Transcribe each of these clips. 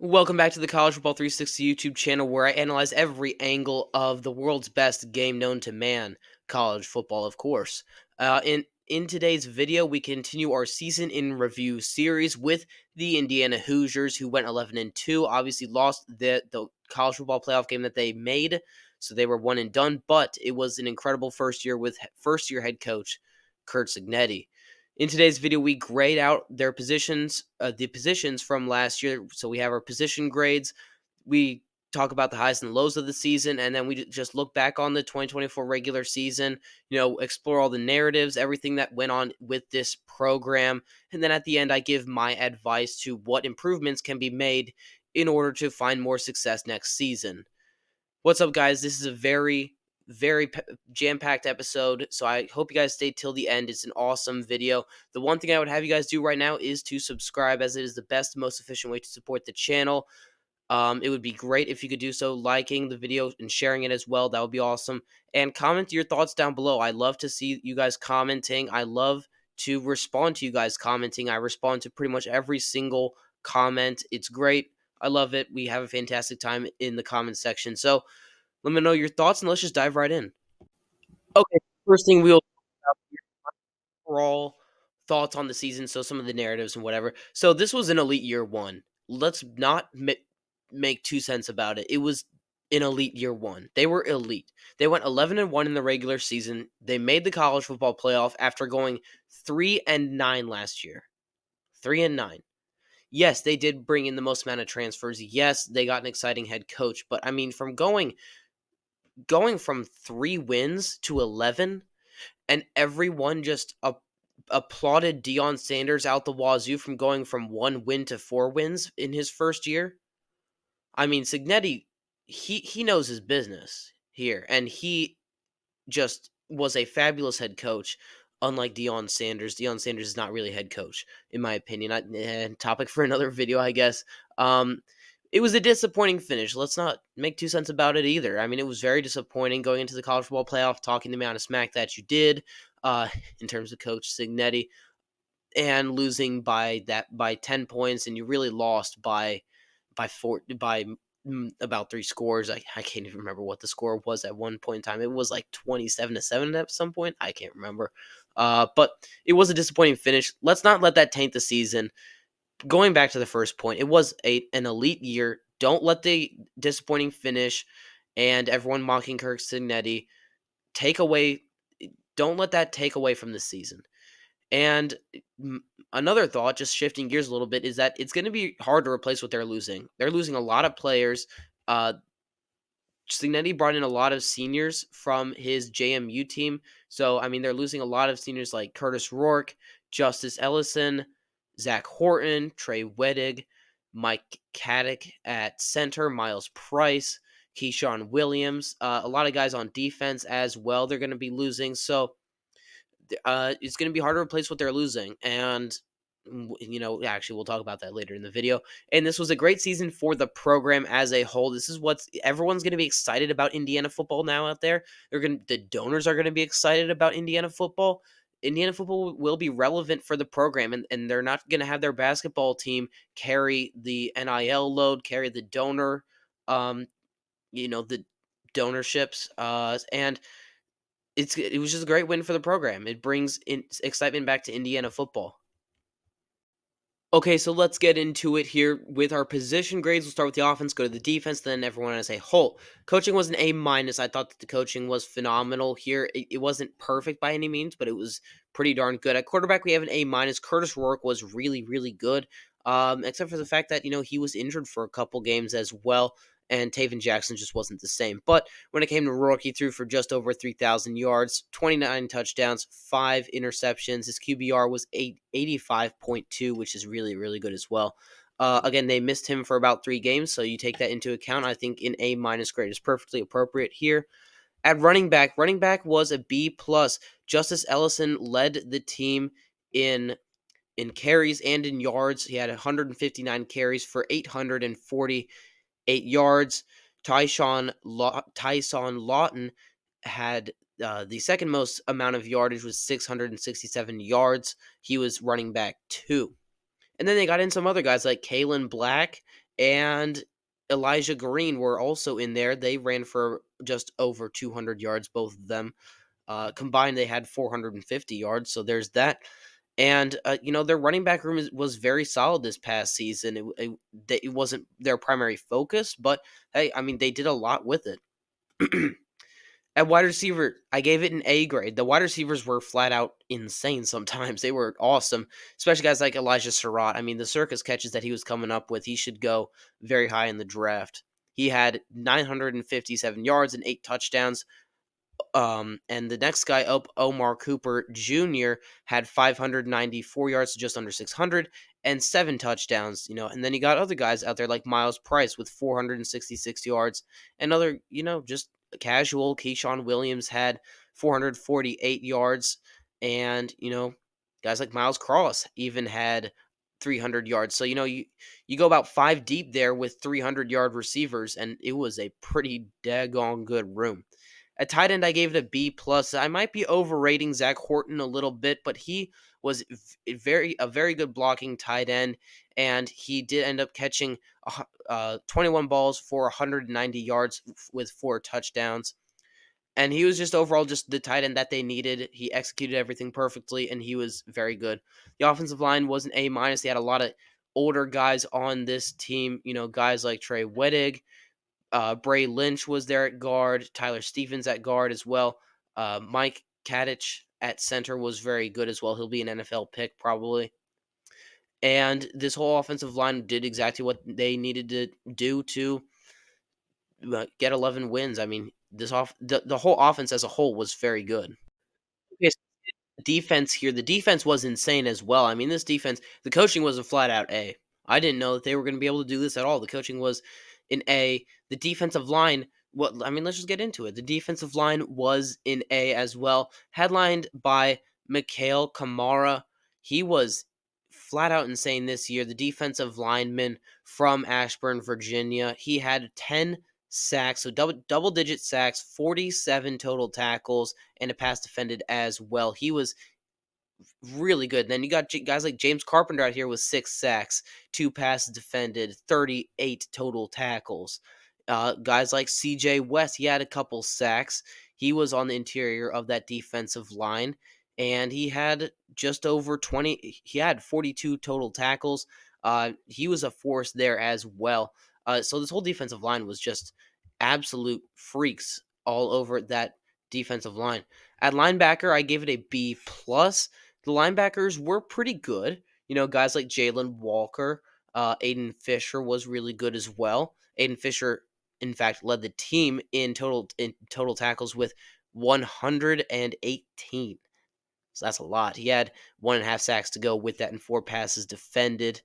Welcome back to the College Football 360 YouTube channel where I analyze every angle of the world's best game known to man, college football, of course. In today's video, we continue our season in review series with the Indiana Hoosiers, who went 11-2. Obviously, lost the college football playoff game that they made, so they were one and done. But it was an incredible first year with first-year head coach Curt Cignetti. In today's video, we grade out their positions, the positions from last year. So we have our position grades. We talk about the highs and lows of the season, and then we just look back on the 2024 regular season, explore all the narratives, everything that went on with this program. And then at the end, I give my advice to what improvements can be made in order to find more success next season. What's up, guys? This is a very jam-packed episode, so I hope you guys stay till the end. It's an awesome video. The one thing I would have you guys do right now is to subscribe, as it is the best, most efficient way to support the channel. It would be great if you could do so, liking the video and sharing it as well. That would be awesome. And comment your thoughts down below. I love to see you guys commenting. I love to respond to you guys commenting. I respond to pretty much every single comment. It's great. I love it. We have a fantastic time in the comment section. So let me know your thoughts, and let's just dive right in. Okay, first thing we'll talk about here, overall thoughts on the season, so some of the narratives and whatever. So this was an elite year one. Let's not make 2 cents about it. It was an elite year one. They were elite. They went 11-1 in the regular season. They made the college football playoff after going 3-9 last year. 3-9. Yes, they did bring in the most amount of transfers. Yes, they got an exciting head coach, but I mean, from going from 3 wins to 11, and everyone just applauded Deion Sanders out the wazoo from going from 1 win to 4 wins in his first year. I mean, Cignetti, he knows his business here, and he just was a fabulous head coach. Unlike Deion Sanders, Deion Sanders is not really a head coach, in my opinion. Topic for another video, I guess. It was a disappointing finish. Let's not make 2 cents about it either. I mean, it was very disappointing going into the college football playoff, talking the amount of smack that you did, in terms of Coach Cignetti, and losing by 10 points, and you really lost by about 3 scores. I can't even remember what the score was at one point in time. It was like 27-7 at some point. I can't remember. But it was a disappointing finish. Let's not let that taint the season. Going back to the first point, it was an elite year. Don't let the disappointing finish and everyone mocking Kirk Cignetti take away. Don't let that take away from the season. And another thought, just shifting gears a little bit, is that it's going to be hard to replace what they're losing. They're losing a lot of players. Cignetti brought in a lot of seniors from his JMU team. So, I mean, they're losing a lot of seniors like Curtis Rourke, Justice Ellison, Zach Horton, Trey Wedig, Mike Caddick at center, Miles Price, Keyshawn Williams. A lot of guys on defense as well they're going to be losing. So, it's going to be hard to replace what they're losing. And, actually, we'll talk about that later in the video. And this was a great season for the program as a whole. This is what everyone's going to be excited about Indiana football now out there. The donors are going to be excited about Indiana football. Indiana football will be relevant for the program, and they're not going to have their basketball team carry the NIL load, carry the donor, the donorships, and it was just a great win for the program. It brings excitement back to Indiana football. Okay, so let's get into it here with our position grades. We'll start with the offense, go to the defense, then everyone as a whole. Coaching was an A minus. I thought that the coaching was phenomenal here. It wasn't perfect by any means, but it was pretty darn good. At quarterback, we have an A minus. Curtis Rourke was really, really good, except for the fact that he was injured for a couple games as well. And Taven Jackson just wasn't the same. But when it came to Rourke, he threw for just over 3,000 yards, 29 touchdowns, 5 interceptions. His QBR was 85.2, which is really, really good as well. Again, they missed him for about 3 games, so you take that into account. I think an A minus grade is perfectly appropriate here. At running back was a B plus. Justice Ellison led the team in carries and in yards. He had 159 carries for 848 yards. Tyson Lawton had the second most amount of yardage, was 667 yards. He was running back 2. And then they got in some other guys like Kalen Black and Elijah Green were also in there. They ran for just over 200 yards, both of them. Combined, they had 450 yards. So there's that. And their running back room was very solid this past season. It wasn't their primary focus, but hey, I mean they did a lot with it. At wide receiver, I gave it an A grade. The wide receivers were flat out insane sometimes. They were awesome, especially guys like Elijah Surratt. I mean, the circus catches that he was coming up with, he should go very high in the draft. He had 957 yards and 8 touchdowns. And the next guy up, Omar Cooper Jr., had 594 yards to just under 600 and 7 touchdowns. And then you got other guys out there like Miles Price with 466 yards, and other, just casual. Keyshawn Williams had 448 yards, and guys like Miles Cross even had 300 yards. So you go about 5 deep there with 300-yard receivers, and it was a pretty daggone good room. At tight end, I gave it a B plus. I might be overrating Zach Horton a little bit, but he was a very good blocking tight end, and he did end up catching 21 balls for 190 yards with 4 touchdowns. And he was just overall just the tight end that they needed. He executed everything perfectly, and he was very good. The offensive line was an A minus. They had a lot of older guys on this team. Guys like Trey Wettig. Bray Lynch was there at guard. Tyler Stephens at guard as well. Mike Kadich at center was very good as well. He'll be an NFL pick probably. And this whole offensive line did exactly what they needed to do to get 11 wins. I mean, the whole offense as a whole was very good. Okay, defense here. The defense was insane as well. I mean, this defense, the coaching was a flat out A. I didn't know that they were going to be able to do this at all. The coaching was an A. The defensive line, let's just get into it. The defensive line was in A as well, headlined by Mikhail Kamara. He was flat out insane this year. The defensive lineman from Ashburn, Virginia. He had 10 sacks, so double digit sacks, 47 total tackles, and a pass defended as well. He was really good. Then you got guys like James Carpenter out here with 6 sacks, 2 passes defended, 38 total tackles. Guys like CJ West, he had a couple sacks. He was on the interior of that defensive line, and he had just over 20. He had 42 total tackles. He was a force there as well. So this whole defensive line was just absolute freaks all over that defensive line. At linebacker, I gave it a B plus. The linebackers were pretty good. Guys like Jalen Walker, Aiden Fisher was really good as well. Aiden Fisher, in fact, led the team in total tackles with 118. So that's a lot. He had 1.5 sacks to go with that and 4 passes defended.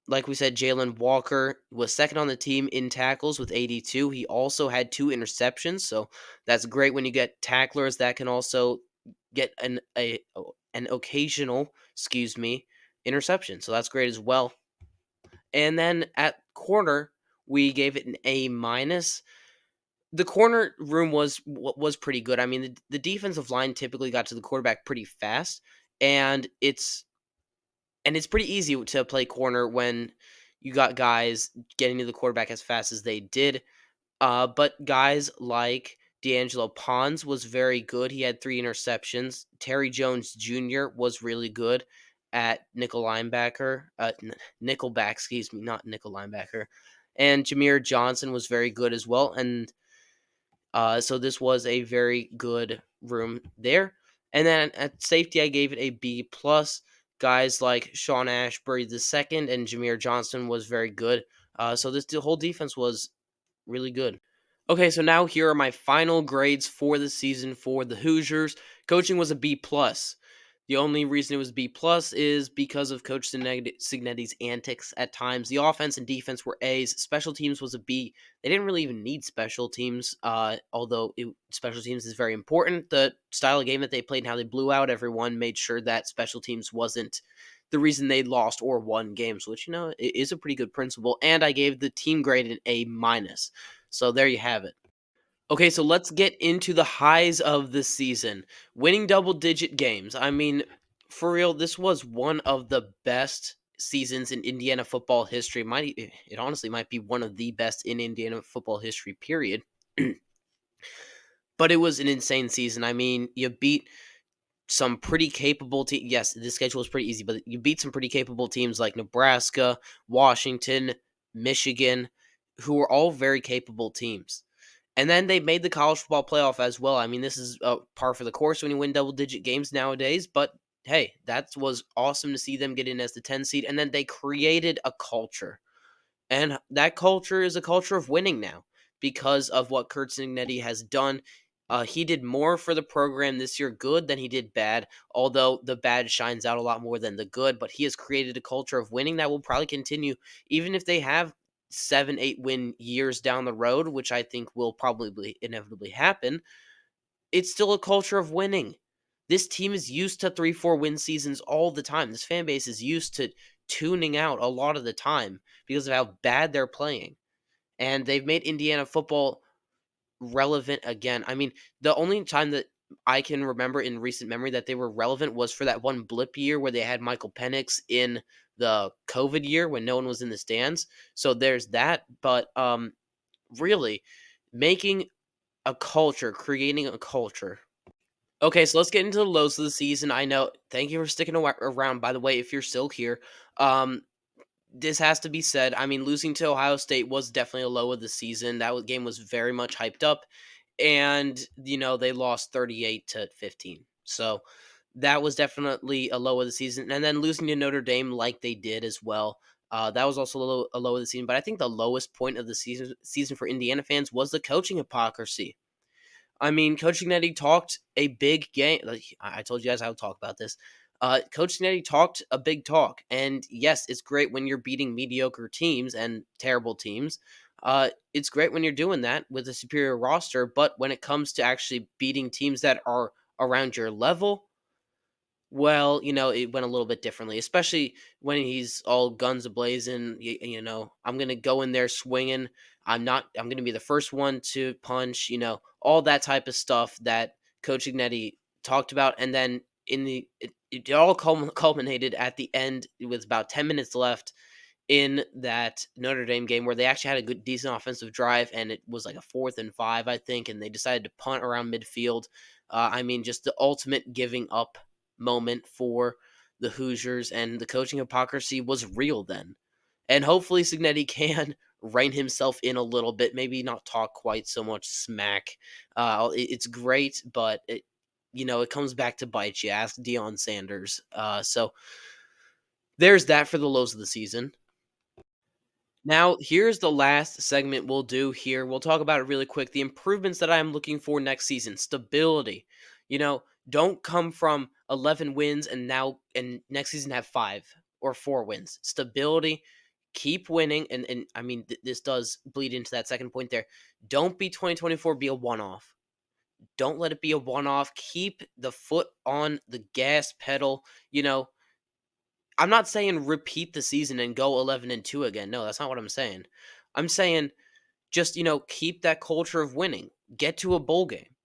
Like we said, Jalen Walker was second on the team in tackles with 82. He also had 2 interceptions, so that's great when you get tacklers that can also get an occasional, interception. So that's great as well. And then at corner, we gave it an A minus. The corner room was pretty good. I mean, the defensive line typically got to the quarterback pretty fast, and it's pretty easy to play corner when you got guys getting to the quarterback as fast as they did. But guys like D'Angelo Pons was very good. He had 3 interceptions. Terry Jones Jr. was really good at nickel linebacker. Nickelback, excuse me, not nickel linebacker. And Jameer Johnson was very good as well. And so this was a very good room there. And then at safety, I gave it a B plus. Guys like Sean Ashbury II and Jameer Johnson was very good. So the whole defense was really good. Okay, so now here are my final grades for the season for the Hoosiers. Coaching was a B plus. The only reason it was B plus is because of Coach Cignetti's antics at times. The offense and defense were A's. Special teams was a B. They didn't really even need special teams, although special teams is very important. The style of game that they played and how they blew out everyone made sure that special teams wasn't the reason they lost or won games, which, is a pretty good principle. And I gave the team grade an A minus. So there you have it. Okay, so let's get into the highs of the season. Winning double-digit games. I mean, for real, this was one of the best seasons in Indiana football history. It honestly might be one of the best in Indiana football history, period. But it was an insane season. I mean, you beat some pretty capable teams. Yes, the schedule was pretty easy, but you beat some pretty capable teams like Nebraska, Washington, Michigan, who were all very capable teams. And then they made the college football playoff as well. I mean, this is par for the course when you win double digit games nowadays, but hey, that was awesome to see them get in as the 10 seed. And then they created a culture. And that culture is a culture of winning now because of what Kurt Signetti has done. He did more for the program this year, good, than he did bad, although the bad shines out a lot more than the good. But he has created a culture of winning that will probably continue, even if they have 7, 8 win years down the road, which I think will probably inevitably happen. It's still a culture of winning. This team is used to 3, 4 win seasons all the time. This fan base is used to tuning out a lot of the time because of how bad they're playing. And they've made Indiana football relevant again. I mean, the only time that I can remember in recent memory that they were relevant was for that one blip year where they had Michael Penix in the COVID year when no one was in the stands. So there's that. But really, making a culture, creating a culture. Okay, so let's get into the lows of the season. I know. Thank you for sticking around. By the way, if you're still here, this has to be said. I mean, losing to Ohio State was definitely a low of the season. Game was very much hyped up, and they lost 38-15. So that was definitely a low of the season. And then losing to Notre Dame, like they did as well, that was also a low of the season. But I think the lowest point of the season for Indiana fans was the coaching hypocrisy. I mean, Coach Ignetti talked a big game. Like I told you guys I would talk about this. Coach Ignetti talked a big talk, and yes, it's great when you're beating mediocre teams and terrible teams. It's great when you're doing that with a superior roster, but when it comes to actually beating teams that are around your level, well, it went a little bit differently, especially when he's all guns ablazing. I'm going to go in there swinging. I'm going to be the first one to punch, all that type of stuff that Coach Ignetti talked about. And then it all culminated at the end with about 10 minutes left in that Notre Dame game where they actually had a good, decent offensive drive, and it was like a 4th and 5, I think, and they decided to punt around midfield. I mean, just the ultimate giving up moment for the Hoosiers, and the coaching hypocrisy was real then. And hopefully Signetti can rein himself in a little bit, maybe not talk quite so much smack. It's great, but it comes back to bite you. Ask Deion Sanders. So there's that for the lows of the season. Now, here's the last segment we'll do here. We'll talk about it really quick. The improvements that I'm looking for next season. Stability. Don't come from 11 wins and next season have 5 or 4 wins. Stability. Keep winning. And I mean, this does bleed into that second point there. Don't be 2024 be a one-off. Don't let it be a one-off. Keep the foot on the gas pedal. I'm not saying repeat the season and go 11-2 again. No, that's not what I'm saying. I'm saying just, keep that culture of winning. Get to a bowl game.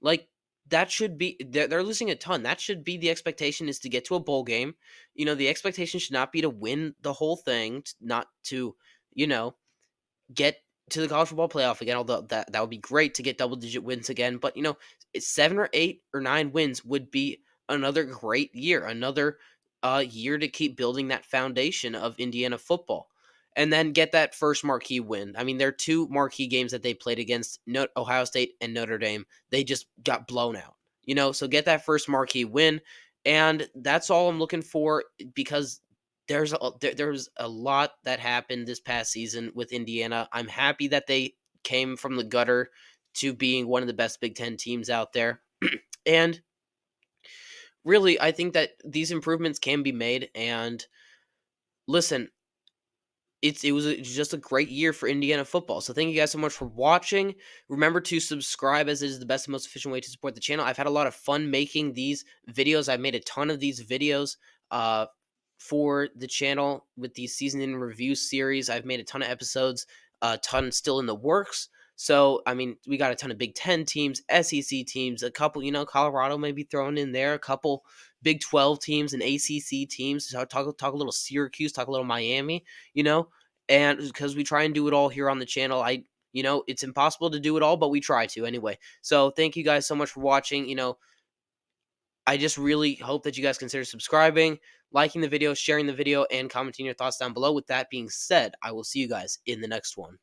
Like, that should be, they're losing a ton. That should be the expectation, is to get to a bowl game. The expectation should not be to win the whole thing, not to, get to the college football playoff again, although that would be great to get double digit wins again. But, 7 or 8 or 9 wins would be another great year, another year to keep building that foundation of Indiana football. And then get that first marquee win. I mean, there are 2 marquee games that they played against Ohio State and Notre Dame. They just got blown out, so get that first marquee win. And that's all I'm looking for, because there's a lot that happened this past season with Indiana. I'm happy that they came from the gutter to being one of the best Big Ten teams out there. And really, I think that these improvements can be made. And listen, it was just a great year for Indiana football. So thank you guys so much for watching. Remember to subscribe, as it is the best and most efficient way to support the channel. I've had a lot of fun making these videos. I've made a ton of these videos for the channel with the season in review series. I've made a ton of episodes, a ton still in the works. So, I mean, we got a ton of Big Ten teams, SEC teams, a couple, Colorado maybe thrown in there, a couple Big 12 teams and ACC teams. Talk a little Syracuse, talk a little Miami, you know, and because we try and do it all here on the channel. It's impossible to do it all, but we try to anyway. So thank you guys so much for watching. I just really hope that you guys consider subscribing, liking the video, sharing the video, and commenting your thoughts down below. With that being said, I will see you guys in the next one.